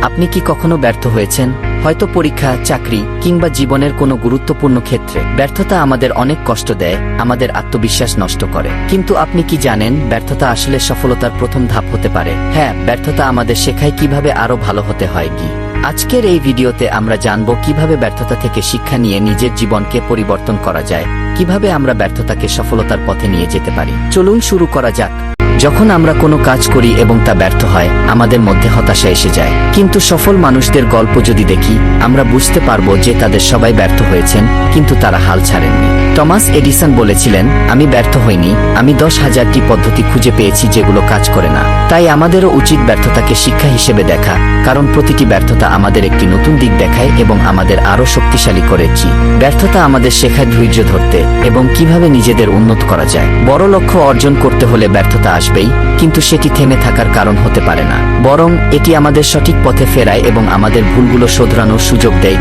আপনি কি কখনো ব্যর্থ হয়েছেন? হয়তো পরীক্ষা, চাকরি কিংবা জীবনের কোনো গুরুত্বপূর্ণ ক্ষেত্রে। ব্যর্থতা আমাদের অনেক কষ্ট দেয়, আমাদের আত্মবিশ্বাস নষ্ট করে। কিন্তু আপনি কি জানেন, ব্যর্থতা আসলে সফলতার প্রথম ধাপ হতে পারে? হ্যাঁ, ব্যর্থতা আমাদের শেখায় কিভাবে আরো ভালো হতে হয়। আজকের এই ভিডিওতে আমরা জানব কিভাবে ব্যর্থতা থেকে শিক্ষা নিয়ে নিজের জীবনকে পরিবর্তন করা যায়, কিভাবে আমরা ব্যর্থতাকে সফলতার পথে নিয়ে যেতে পারি। চলুন শুরু করা যাক। যখন আমরা কোনো কাজ করি এবং তা ব্যর্থ হয়, আমাদের মধ্যে হতাশা এসে যায়। কিন্তু সফল মানুষদের গল্প যদি দেখি, আমরা বুঝতে পারবো যে তাদের সবাই ব্যর্থ হয়েছেন, কিন্তু তারা হাল ছাড়েননি। টমাস এডিসন বলেছিলেন, আমি ব্যর্থ হইনি, আমি 10,000টি পদ্ধতি খুঁজে পেয়েছি যেগুলো কাজ করে না। তাই আমাদেরও উচিত ব্যর্থতাকে শিক্ষা হিসেবে দেখা, কারণ প্রতিটি ব্যর্থতা আমাদের একটি নতুন দিক দেখায় এবং আমাদের আরও শক্তিশালী করেছি। ব্যর্থতা আমাদের শেখায় ধৈর্য ধরতে এবং কিভাবে নিজেদের উন্নত করা যায়। বড় লক্ষ্য অর্জন করতে হলে ব্যর্থতা আসবেই, কিন্তু সেটি থেমে থাকার কারণ হতে পারে না, বরং এটি আমাদের সঠিক পথে ফেরায় এবং আমাদের ভুলগুলো শোধরানোর সুযোগ দেয়।